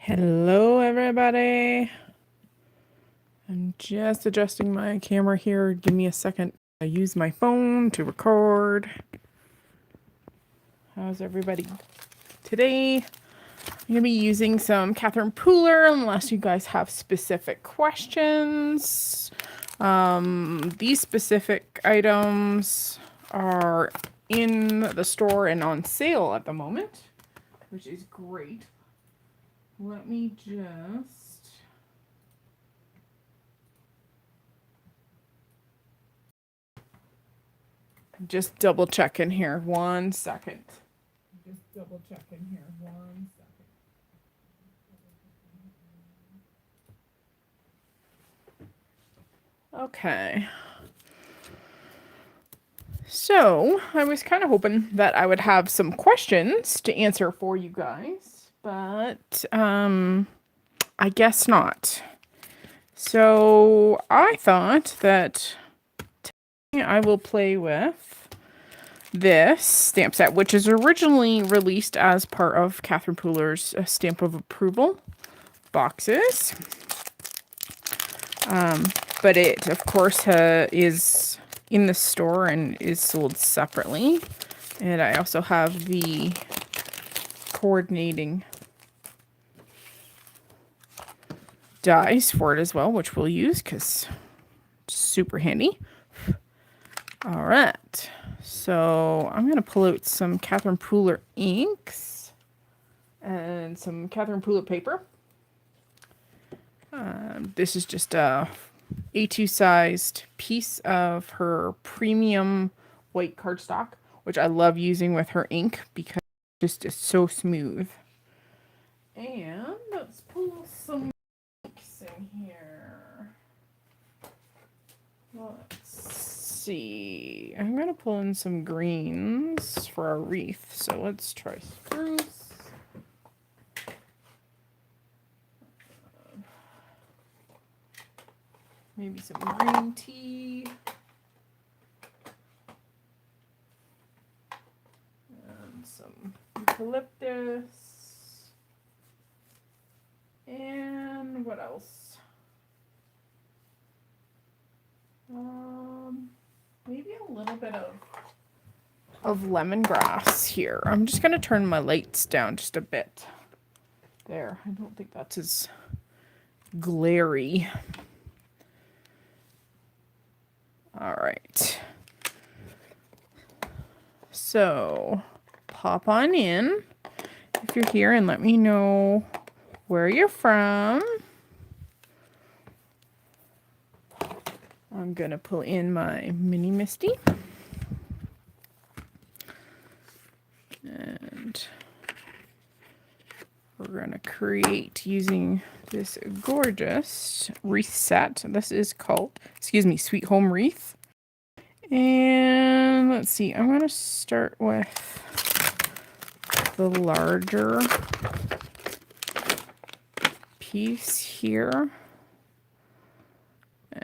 Hello, everybody. I'm just adjusting my camera here. Give me a second. I use my phone to record. How's everybody today? I'm going to be using some Catherine Pooler unless you guys have specific questions. These specific items are in the store and on sale at the moment, which is great. Let me just double checking here. 1 second. Just double checking here. 1 second. Okay. So, I was kind of hoping that I would have some questions to answer for you guys, but I guess not. So, I thought that I will play with this stamp set, which is originally released as part of Catherine Pooler's Stamp of Approval boxes. But it, of course, is in the store and is sold separately. And I also have the coordinating dies for it as well, which we'll use because it's super handy. All right. So I'm going to pull out some Catherine Pooler inks and some Catherine Pooler paper. This is just a A2 sized piece of her premium white cardstock, which I love using with her ink because it just is so smooth. And let's pull some inks in here. Let's see. I'm going to pull in some greens for our wreath. So let's try spruce. Maybe some green tea. And some eucalyptus. And what else? Maybe a little bit of lemongrass here. I'm just going to turn my lights down just a bit. There. I don't think that's as glary. All right. So, pop on in if you're here and let me know where you're from. I'm going to pull in my mini Misty. And we're going to create using this gorgeous wreath set. This is called, Sweet Home Wreath. And let's see, I'm going to start with the larger piece here.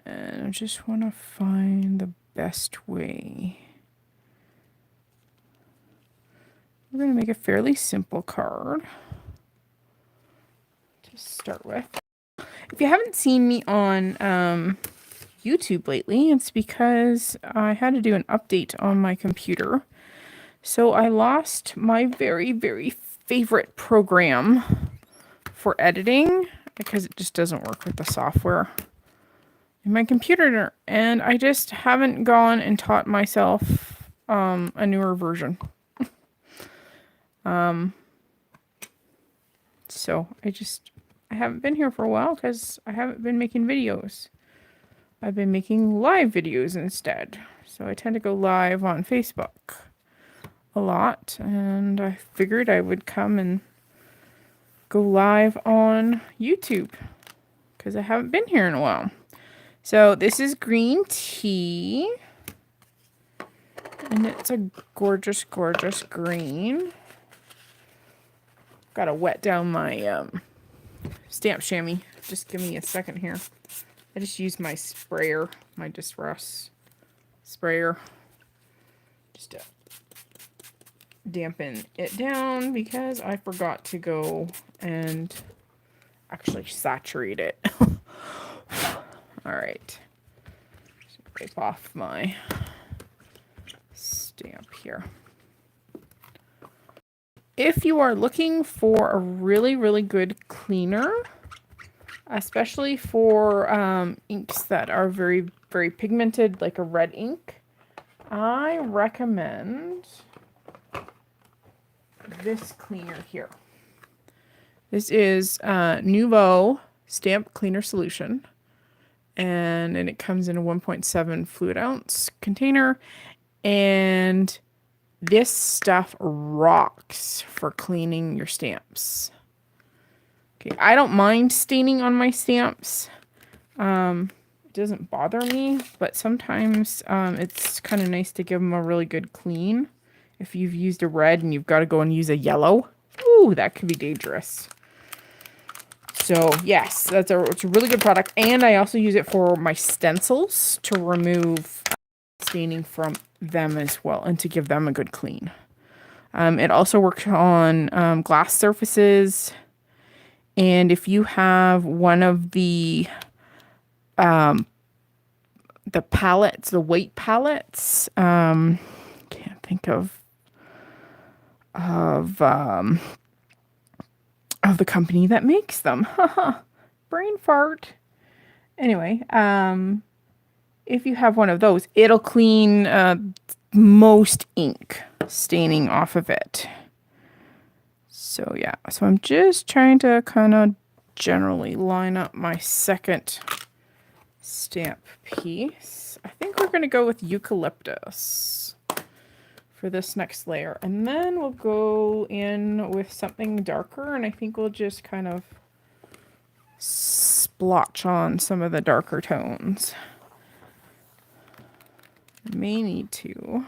And I just want to find the best way. We're going to make a fairly simple card to start with. If you haven't seen me on YouTube lately, it's because I had to do an update on my computer. So I lost my very, very favorite program for editing because it just doesn't work with the software in my computer. And I just haven't gone and taught myself a newer version. So I haven't been here for a while because I haven't been making videos. I've been making live videos instead. So I tend to go live on Facebook a lot. And I figured I would come and go live on YouTube because I haven't been here in a while. So this is green tea. And it's a gorgeous, gorgeous green. Gotta wet down my stamp chamois. Just give me a second here. I just used my sprayer, my Distress sprayer, just to dampen it down because I forgot to go and actually saturate it. All right. Wipe off my stamp here. If you are looking for a really, really good cleaner, especially for inks that are very, very pigmented, like a red ink, I recommend this cleaner here. This is Nouveau Stamp Cleaner Solution. And it comes in a 1.7 fluid ounce container. And this stuff rocks for cleaning your stamps. Okay, I don't mind staining on my stamps. It doesn't bother me, but sometimes it's kind of nice to give them a really good clean. If you've used a red and you've got to go and use a yellow, ooh, that could be dangerous. So yes, it's a really good product. And I also use it for my stencils to remove staining from them as well and to give them a good clean. It also works on glass surfaces. And if you have one of the palettes, the weight palettes, can't think of the company that makes them. Brain fart. Anyway, if you have one of those, it'll clean most ink staining off of it. So yeah, so I'm just trying to kind of generally line up my second stamp piece. I think we're going to go with eucalyptus for this next layer. And then we'll go in with something darker, and I think we'll just kind of splotch on some of the darker tones. May need to.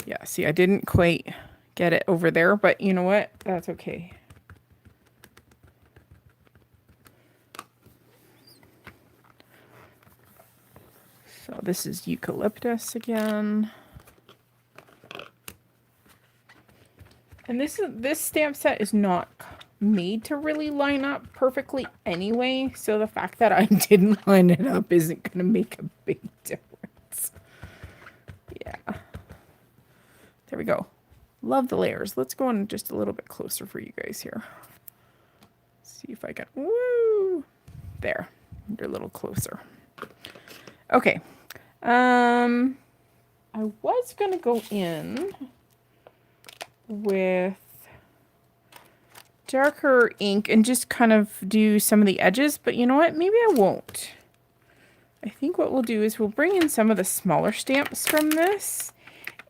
Yeah, see, I didn't quite get it over there, but you know what? That's okay. So this is eucalyptus again. And this stamp set is not made to really line up perfectly anyway, so the fact that I didn't line it up isn't going to make a big difference. Yeah. There we go. Love the layers. Let's go in just a little bit closer for you guys here. See if I can... Woo! There. You're a little closer. Okay. I was going to go in with darker ink and just kind of do some of the edges, but you know what? Maybe I won't. I think what we'll do is we'll bring in some of the smaller stamps from this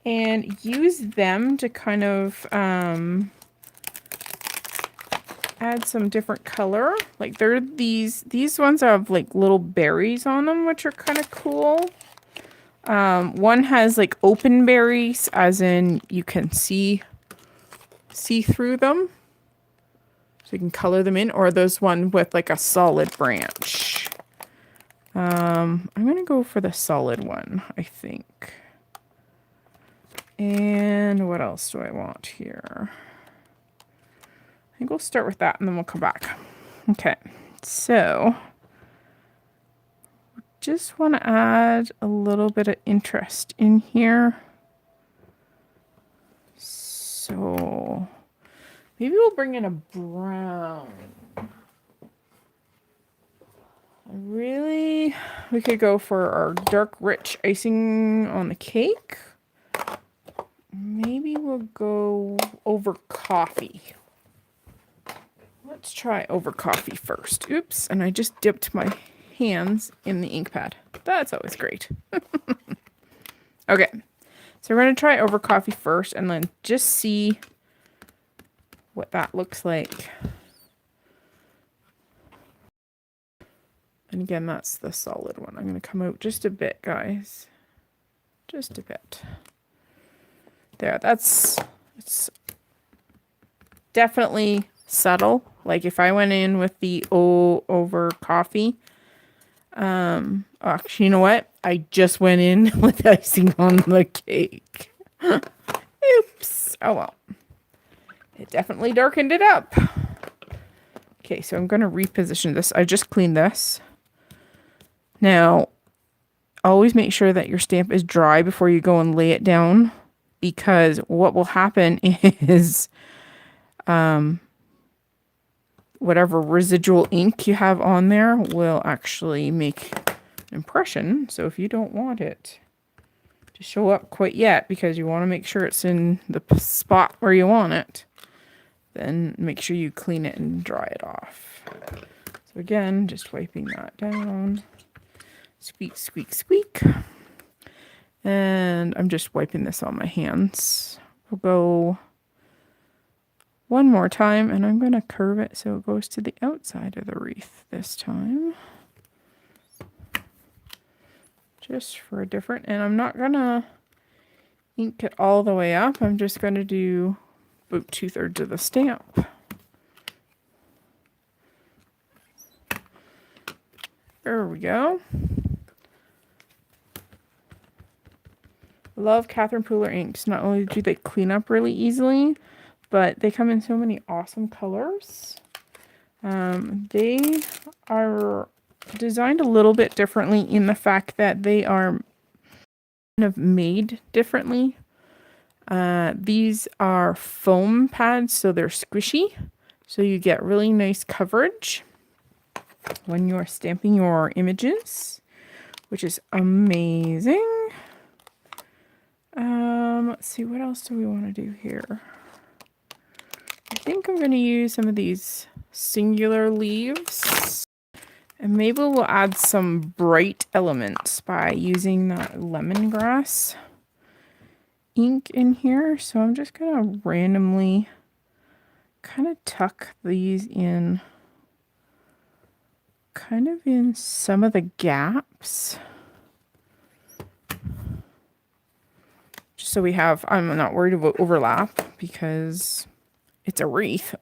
and use them to kind of add some different color. Like there are these ones have like little berries on them, which are kind of cool. One has like open berries, as in you can see through them, so you can color them in, or there's one with like a solid branch. I'm gonna go for the solid one, I think. And what else do I want here? I think we'll start with that and then we'll come back. Okay, so just want to add a little bit of interest in here. So maybe we'll bring in a brown. We could go for our dark rich icing on the cake. Maybe we'll go over coffee. Let's try over coffee first. Oops, and I just dipped my hands in the ink pad. That's always great. Okay, so we're going to try over coffee first and then just see what that looks like. And again, that's the solid one. I'm going to come out just a bit, guys. Just a bit. There, it's definitely subtle. Like if I went in with the over coffee, actually, you know what? I just went in with icing on the cake. Oops. Oh well. It definitely darkened it up. Okay, so I'm going to reposition this. I just cleaned this. Now, always make sure that your stamp is dry before you go and lay it down, because what will happen is whatever residual ink you have on there will actually make an impression. So if you don't want it to show up quite yet, because you want to make sure it's in the spot where you want it, then make sure you clean it and dry it off. So again, just wiping that down. Squeak, squeak, squeak. And I'm just wiping this on my hands. We'll go one more time, and I'm going to curve it so it goes to the outside of the wreath this time. Just for a different, and I'm not going to ink it all the way up. I'm just going to do about 2/3 of the stamp. There we go. Love Catherine Pooler inks. Not only do they clean up really easily, but they come in so many awesome colors. They are designed a little bit differently in the fact that they are kind of made differently. These are foam pads, so they're squishy. So you get really nice coverage when you're stamping your images, which is amazing. Let's see, what else do we want to do here? I think I'm going to use some of these singular leaves, and maybe we'll add some bright elements by using that lemongrass ink in here. So I'm just going to randomly kind of tuck these in, kind of in some of the gaps. So we have, I'm not worried about overlap because it's a wreath.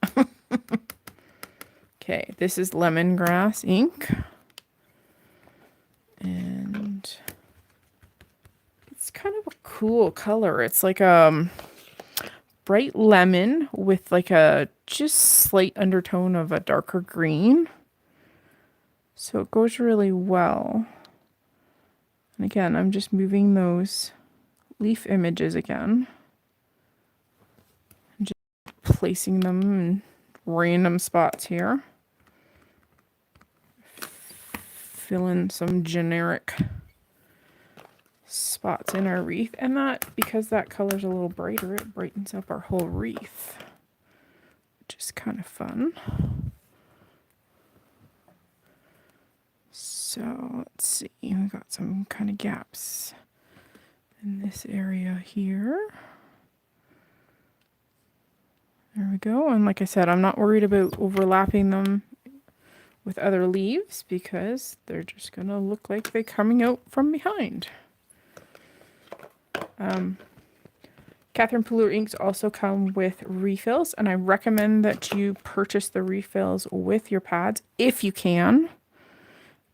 Okay, this is lemongrass ink. And it's kind of a cool color. It's like a bright lemon with like a just slight undertone of a darker green. So it goes really well. And again, I'm just moving those leaf images again, and just placing them in random spots here. Fill in some generic spots in our wreath, and that, because that color's a little brighter, it brightens up our whole wreath, which is kind of fun. So let's see, we got some kind of gaps in this area here. There we go. And like I said, I'm not worried about overlapping them with other leaves because they're just going to look like they're coming out from behind. Catherine Pooler inks also come with refills, and I recommend that you purchase the refills with your pads if you can.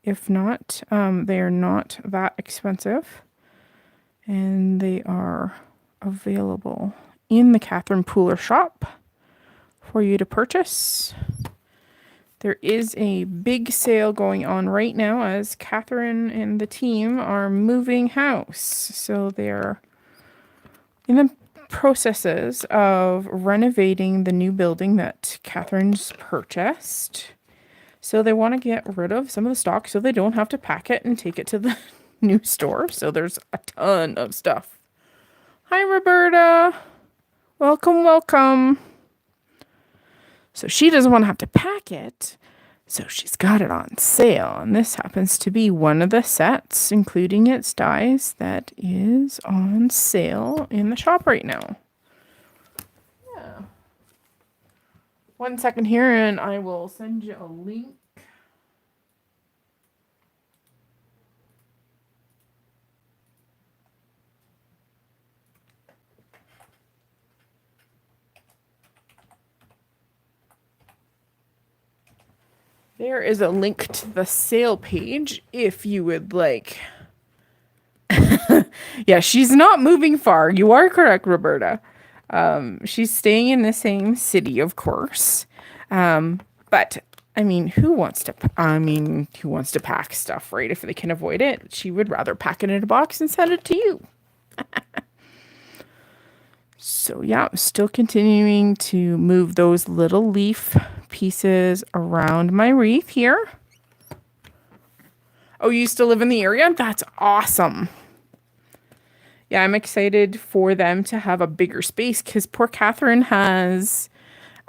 If not, they are not that expensive. And they are available in the Catherine Pooler shop for you to purchase. There is a big sale going on right now as Catherine and the team are moving house. So they're in the processes of renovating the new building that Catherine's purchased. So they want to get rid of some of the stock so they don't have to pack it and take it to the new store. So there's a ton of stuff. Hi, Roberta. Welcome, welcome. So she doesn't want to have to pack it. So she's got it on sale. And this happens to be one of the sets, including its dies, that is on sale in the shop right now. Yeah. 1 second here and I will send you a link. There is a link to the sale page if you would like. Yeah, she's not moving far. You are correct, Roberta. She's staying in the same city, of course. But I mean, who wants to pack stuff, right? If they can avoid it, she would rather pack it in a box and send it to you. So yeah, still continuing to move those little leaf pieces around my wreath here. Oh, you still live in the area? That's awesome. Yeah, I'm excited for them to have a bigger space because poor Catherine has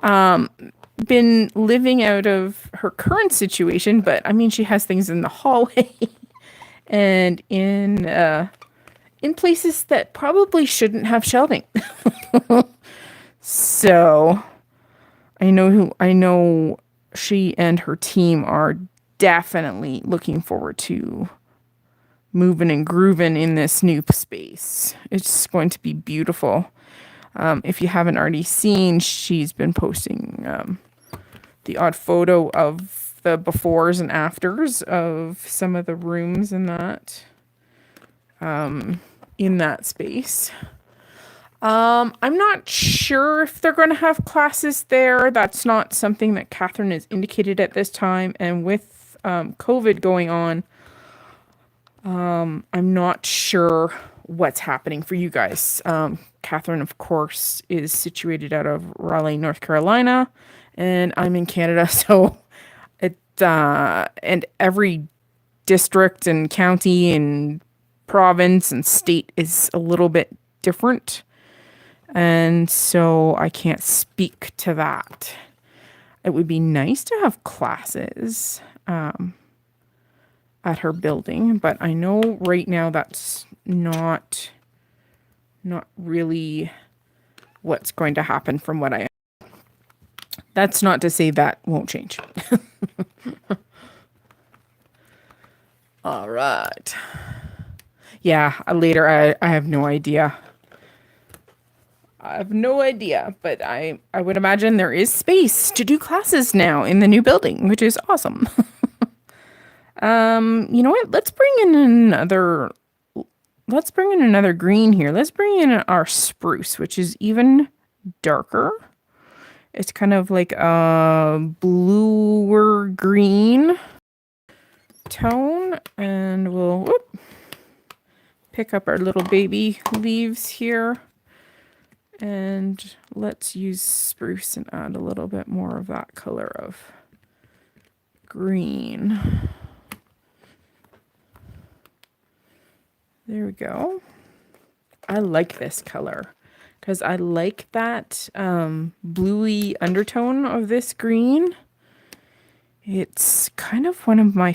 been living out of her current situation, but I mean, she has things in the hallway and in places that probably shouldn't have shelving. So I know she and her team are definitely looking forward to moving and grooving in this new space. It's going to be beautiful. If you haven't already seen, she's been posting the odd photo of the befores and afters of some of the rooms in that space. I'm not sure if they're going to have classes there. That's not something that Catherine has indicated at this time. And with COVID going on, I'm not sure what's happening for you guys. Catherine, of course, is situated out of Raleigh, North Carolina, and I'm in Canada. So and every district and county and province and state is a little bit different. And so I can't speak to that. It would be nice to have classes at her building, but I know right now that's not really what's going to happen from what I. That's not to say that won't change. All right. Yeah, later I have no idea. I have no idea, but I would imagine there is space to do classes now in the new building, which is awesome. You know what? Let's bring in another green here. Let's bring in our spruce, which is even darker. It's kind of like a bluer green tone, and we'll pick up our little baby leaves here. And let's use spruce and add a little bit more of that color of green. There we go. I like this color because I like that bluey undertone of this green. It's kind of one of my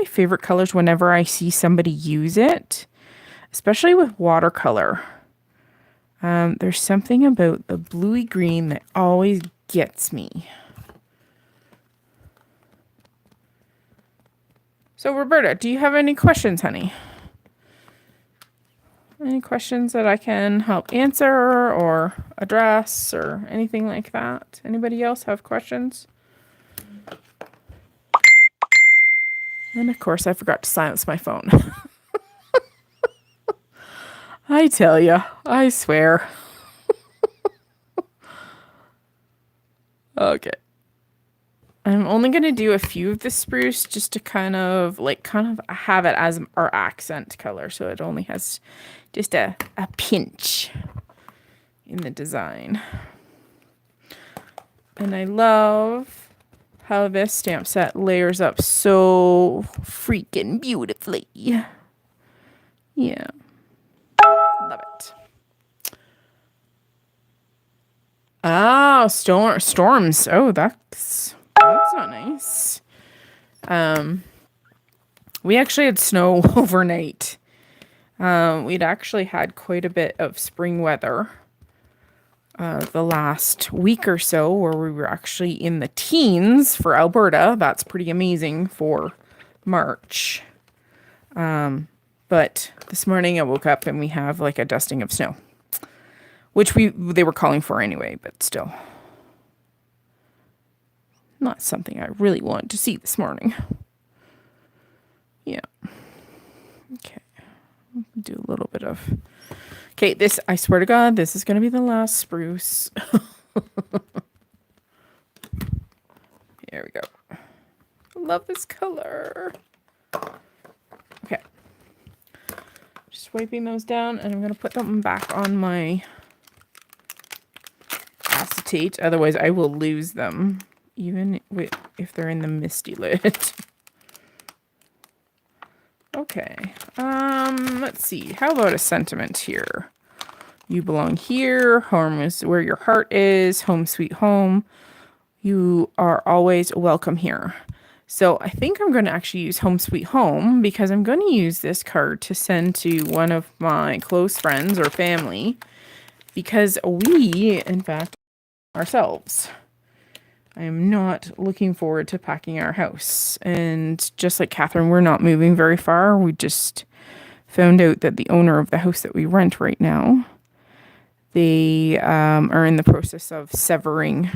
favorite colors whenever I see somebody use it, especially with watercolor. There's something about the bluey green that always gets me. So Roberta, do you have any questions, honey? Any questions that I can help answer or address or anything like that? Anybody else have questions? And of course, I forgot to silence my phone. I tell you, I swear. Okay. I'm only going to do a few of the spruce just to kind of have it as our accent color. So it only has just a pinch in the design. And I love how this stamp set layers up so freaking beautifully. Yeah. Love it. Oh, storms. Oh, that's not nice. We actually had snow overnight. We'd actually had quite a bit of spring weather the last week or so, where we were actually in the teens for Alberta. That's pretty amazing for March. But this morning I woke up and we have like a dusting of snow, which they were calling for anyway, but still not something I really wanted to see this morning. Yeah. Okay. Do a little bit of... Okay, this, I swear to God, this is going to be the last spruce. love this color. Okay. Just wiping those down, and I'm going to put them back on my acetate. Otherwise, I will lose them, even if they're in the misty lid. Okay. Let's see. How about a sentiment here? You belong here. Home is where your heart is. Home sweet home. You are always welcome here. So I think I'm going to actually use Home Sweet Home because I'm going to use this card to send to one of my close friends or family because we, in fact, ourselves. I am not looking forward to packing our house. And just like Catherine, we're not moving very far. We just found out that the owner of the house that we rent right now, they are in the process of severing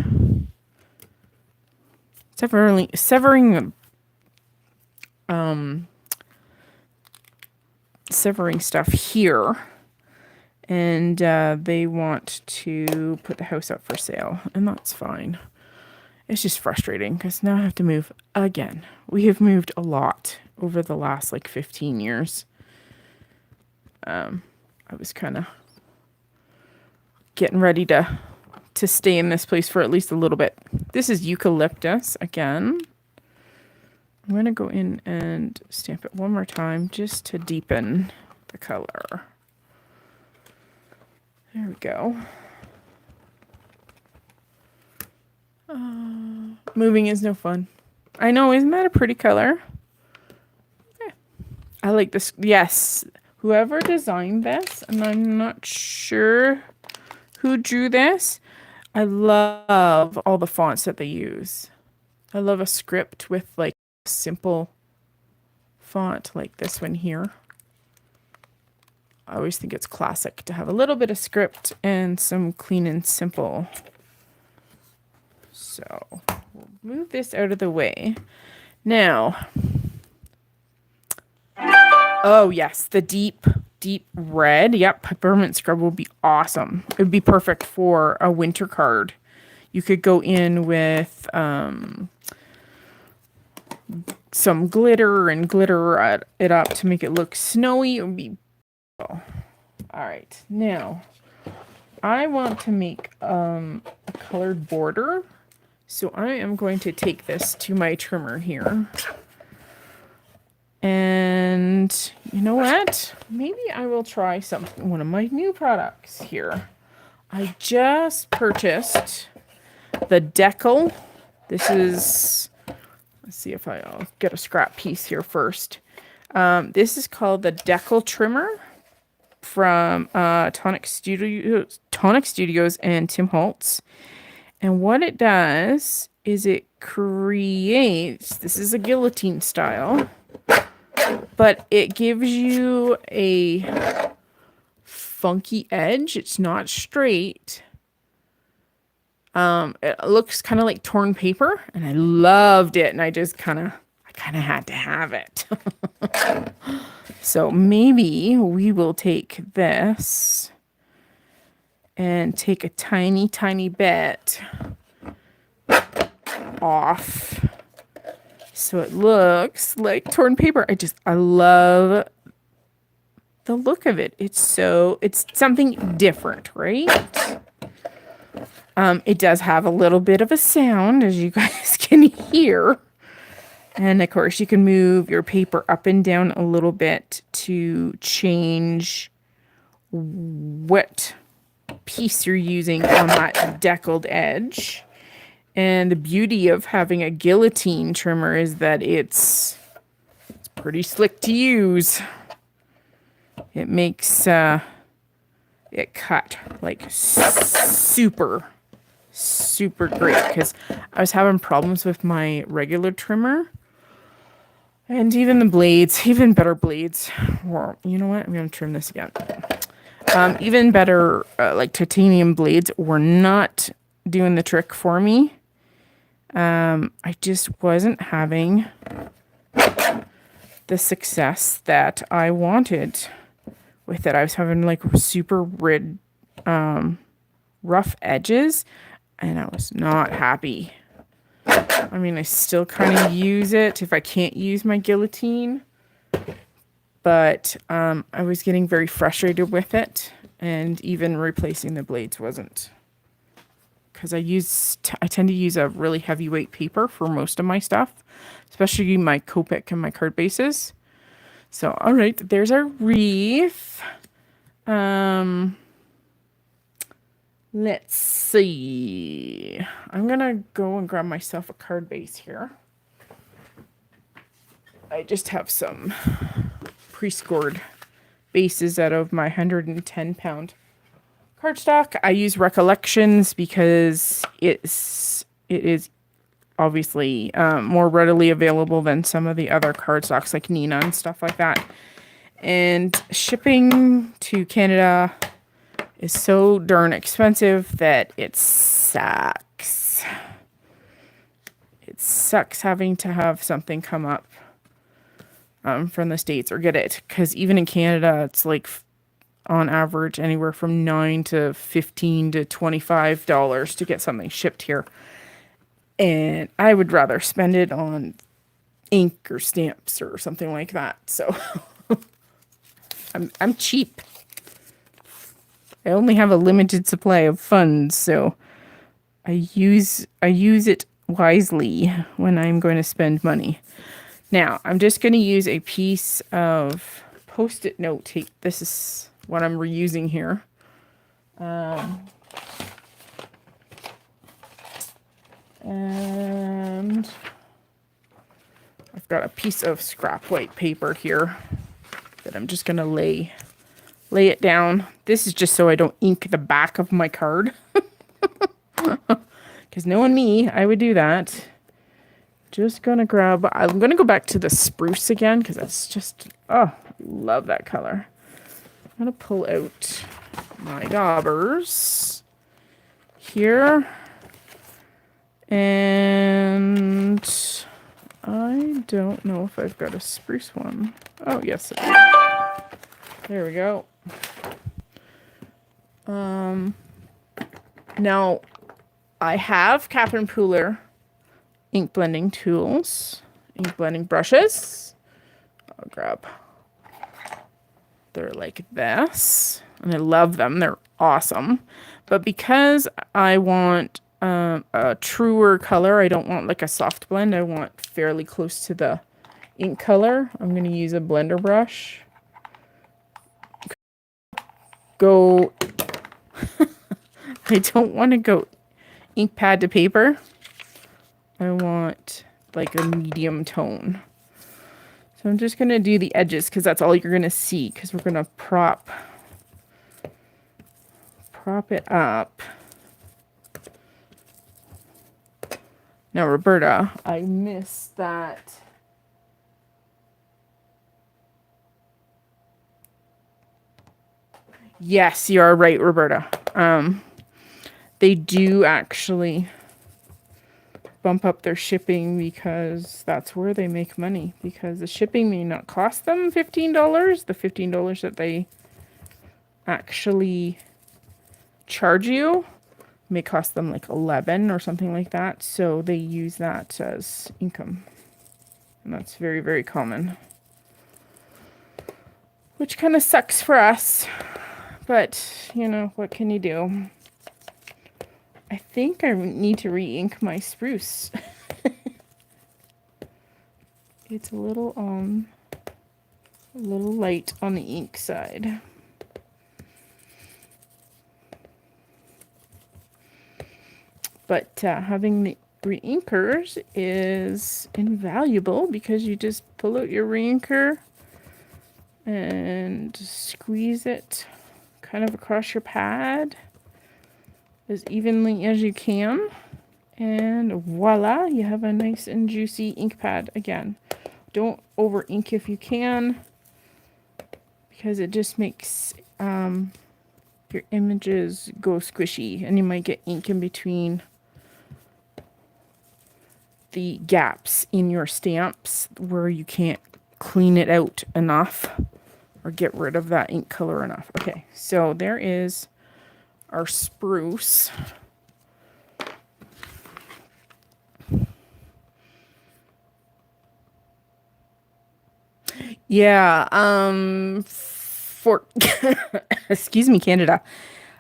stuff here, and they want to put the house up for sale, and that's fine. It's just frustrating because now I have to move again. We have moved a lot over the last 15 years. I was kind of getting ready to stay in this place for at least a little bit. This is eucalyptus again. I'm going to go in and stamp it one more time just to deepen the color. There we go. Moving is no fun. I know, isn't that a pretty color? Yeah. I like this. Yes, whoever designed this, and I'm not sure who drew this, I love all the fonts that they use. I love a script with a simple font like this one here. I always think it's classic to have a little bit of script and some clean and simple. So we'll move this out of the way. Now, oh yes, the deep red. Yep, peppermint scrub will be awesome. It would be perfect for a winter card. You could go in with some glitter and glitter it up to make it look snowy. It would be beautiful. All right, now I want to make a colored border. So I am going to take this to my trimmer here. And you know what? Maybe I will try one of my new products here. I just purchased the Decal. This is, let's see if I'll get a scrap piece here first. This is called the Decal Trimmer from Tonic Studios and Tim Holtz. And what it does is it creates, this is a guillotine style, but it gives you a funky edge. It's not straight. It looks kind of like torn paper, and I loved it. And I kind of had to have it. So maybe we will take this and take a tiny, tiny bit off so it looks like torn paper. I love the look of it. It's something different, right? It does have a little bit of a sound, as you guys can hear. And of course, you can move your paper up and down a little bit to change what piece you're using on that deckled edge. And the beauty of having a guillotine trimmer is that it's pretty slick to use. It makes it cut super great, because I was having problems with my regular trimmer. And even the blades, even better blades. Well, you know what? I'm going to trim this again. Even better, titanium blades were not doing the trick for me. I just wasn't having the success that I wanted with it. I was having super rough edges, and I was not happy. I mean, I still kind of use it if I can't use my guillotine. But I was getting very frustrated with it. And even replacing the blades wasn't. Because I tend to use a really heavyweight paper for most of my stuff. Especially my Copic and my card bases. So, all right, there's our wreath. Let's see. I'm going to go and grab myself a card base here. I just have some pre-scored bases out of my 110-pound cardstock. I use Recollections because it is obviously more readily available than some of the other cardstocks like Nina and stuff like that. And shipping to Canada is so darn expensive that it sucks. It sucks having to have something come up from the States or get it. Because even in Canada, it's like on average anywhere from $9 to $15 to $25 to get something shipped here. And I would rather spend it on ink or stamps or something like that. So I'm cheap. I only have a limited supply of funds, so I use it wisely when I'm going to spend money. Now, I'm just going to use a piece of Post-it note tape. This is what I'm reusing here. And I've got a piece of scrap white paper here that I'm just going to lay it down. This is just so I don't ink the back of my card. Because knowing me, I would do that. Just going to grab... I'm going to go back to the spruce again because that's just... Oh, love that color. I'm going to pull out my daubers here. And I don't know if I've got a spruce one. Oh, yes. There we go. Now, I have Cap and Pooler ink blending tools, ink blending brushes. I'll grab. They're like this, and I love them. They're awesome. But because I want a truer color, I don't want like a soft blend. I want fairly close to the ink color. I'm going to use a blender brush. I don't want to go ink pad to paper. I want like a medium tone. So I'm just going to do the edges because that's all you're going to see, because we're going to prop it up. Now, Roberta, I missed that. Yes, you are right, Roberta. They do actually bump up their shipping because that's where they make money. Because the shipping may not cost them $15. The $15 that they actually charge you may cost them like $11 or something like that. So they use that as income. And that's very, very common. Which kind of sucks for us. But, you know, what can you do? I think I need to re-ink my spruce. It's a little light on the ink side. But having the re-inkers is invaluable because you just pull out your re-inker and squeeze it kind of across your pad as evenly as you can, and voila, you have a nice and juicy ink pad. Again, don't over ink if you can, because it just makes your images go squishy, and you might get ink in between the gaps in your stamps where you can't clean it out enough or get rid of that ink color enough. Okay, so there is our spruce. Yeah, for excuse me, Canada.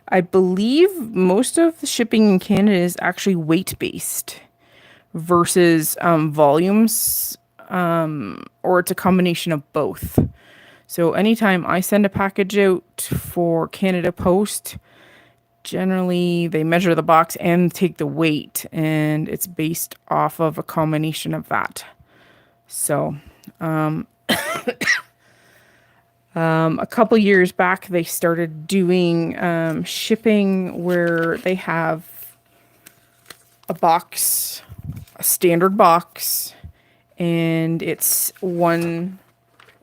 I believe most of the shipping in Canada is actually weight based versus volumes, or it's a combination of both. So anytime I send a package out for Canada Post, generally they measure the box and take the weight, and it's based off of a combination of that. So a couple years back, they started doing shipping where they have a box, a standard box, and it's one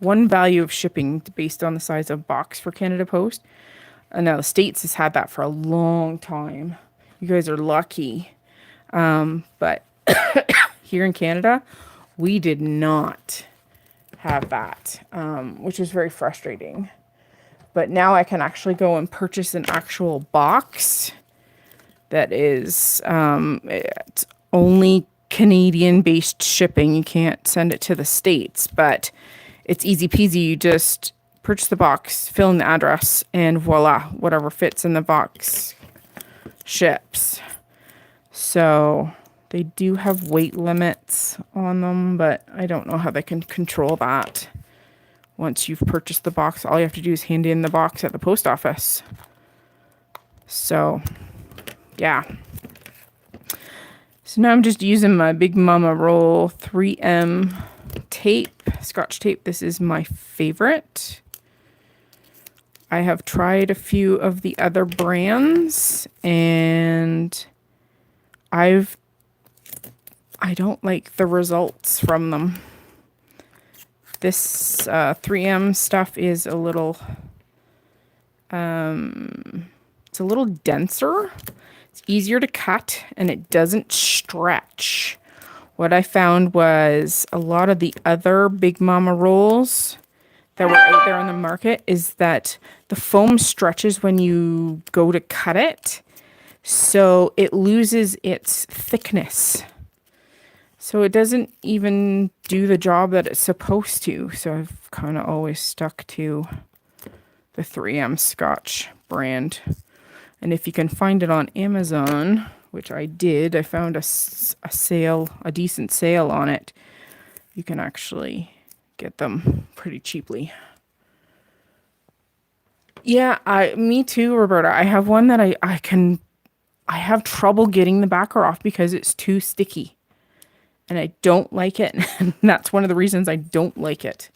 value of shipping based on the size of box for Canada Post. And now the States has had that for a long time. You guys are lucky. But here in Canada, we did not have that, which was very frustrating. But now I can actually go and purchase an actual box that is, it's only Canadian based shipping. You can't send it to the States, but it's easy peasy. You just purchase the box, fill in the address, and voila, whatever fits in the box ships. So they do have weight limits on them, but I don't know how they can control that. Once you've purchased the box, all you have to do is hand in the box at the post office. So, yeah. So now I'm just using my Big Mama Roll 3M tape, Scotch tape. This is my favorite. I have tried a few of the other brands, and I don't like the results from them. This 3M stuff is a little, it's a little denser. It's easier to cut, and it doesn't stretch. What I found was a lot of the other Big Mama rolls that were out there on the market is that the foam stretches when you go to cut it, so it loses its thickness. So it doesn't even do the job that it's supposed to. So I've kind of always stuck to the 3M Scotch brand. And if you can find it on Amazon, which I did, I found a sale, a decent sale on it. You can actually get them pretty cheaply. Yeah, me too, Roberta. I have one that I have trouble getting the backer off because it's too sticky. And I don't like it. And that's one of the reasons I don't like it.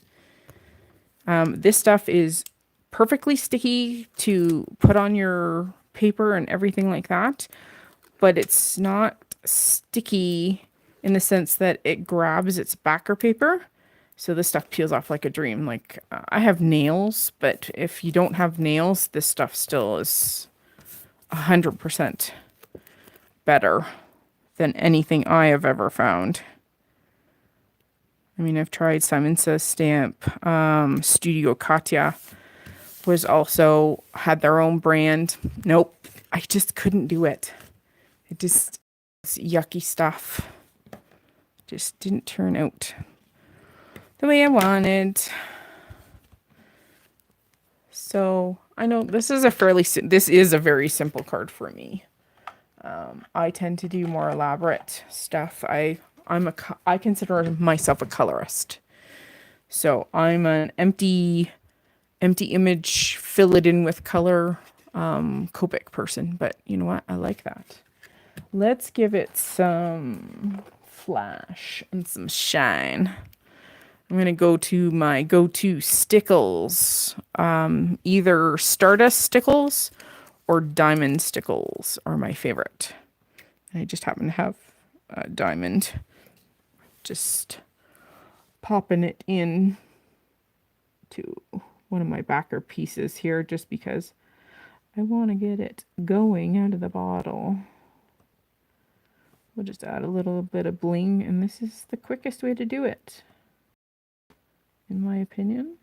This stuff is perfectly sticky to put on your paper and everything like that. But it's not sticky in the sense that it grabs its backer paper. So this stuff peels off like a dream. Like, I have nails, but if you don't have nails, this stuff still is 100% better than anything I have ever found. I mean, I've tried Simon Says Stamp. Studio Katya was also had their own brand. Nope, I just couldn't do it. It just, it's yucky stuff. Just didn't turn out the way I wanted. So I know this is a very simple card for me. I tend to do more elaborate stuff. I consider myself a colorist. So I'm an empty image, fill it in with color, Copic person. But you know what? I like that. Let's give it some flash and some shine. I'm going to go to my go-to stickles. Either Stardust stickles or Diamond stickles are my favorite. I just happen to have a diamond. Just popping it in to one of my backer pieces here just because I want to get it going out of the bottle. We'll just add a little bit of bling, and this is the quickest way to do it, in my opinion.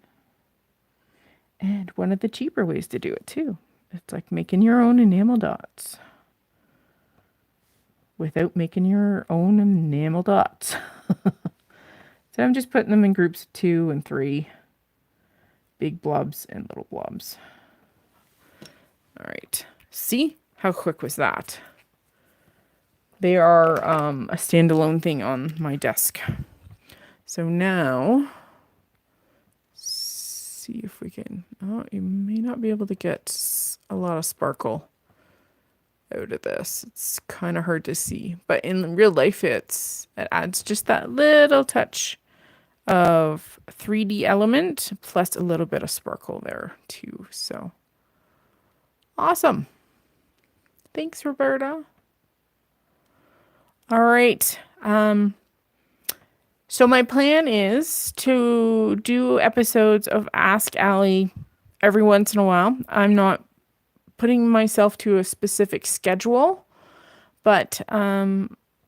And one of the cheaper ways to do it too. It's like making your own enamel dots without making your own enamel dots. So I'm just putting them in groups of 2 and 3. big blobs and little blobs. All right. See? How quick was that? They are a standalone thing on my desk. So now, see if we can, oh, you may not be able to get a lot of sparkle out of this. It's kind of hard to see, but in real life, it adds just that little touch of 3D element plus a little bit of sparkle there too. So awesome. Thanks, Roberta. All right. So my plan is to do episodes of Ask Allie every once in a while. I'm not putting myself to a specific schedule, but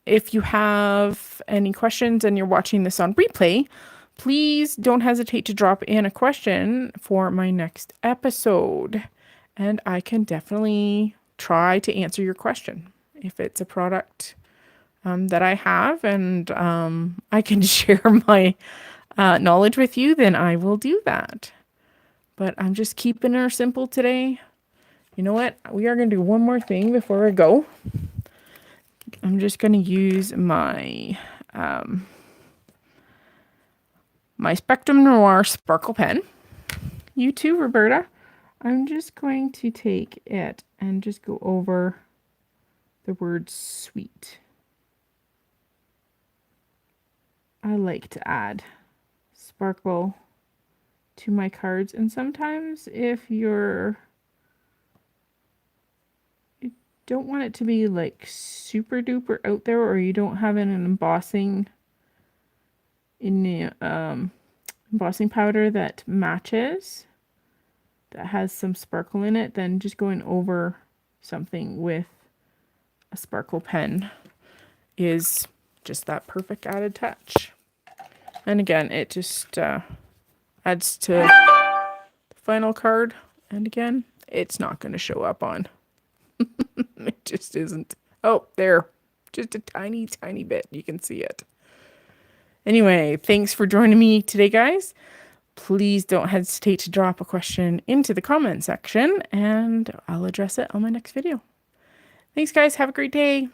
if you have any questions and you're watching this on replay, please don't hesitate to drop in a question for my next episode, and I can definitely try to answer your question. If it's a product that I have and I can share my knowledge with you, then I will do that. But I'm just keeping her simple today. You know what? We are going to do one more thing before I go. I'm just going to use my my Spectrum Noir Sparkle Pen. You too, Roberta. I'm just going to take it and just go over the word sweet. I like to add sparkle to my cards, and sometimes if you don't want it to be like super duper out there, or you don't have an embossing in the embossing powder that matches, that has some sparkle in it, then just going over something with a sparkle pen is just that perfect added touch. And again, it just adds to the final card. And again, it's not going to show up on. It just isn't. Oh, there. Just a tiny, tiny bit. You can see it. Anyway, thanks for joining me today, guys. Please don't hesitate to drop a question into the comment section, and I'll address it on my next video. Thanks, guys. Have a great day.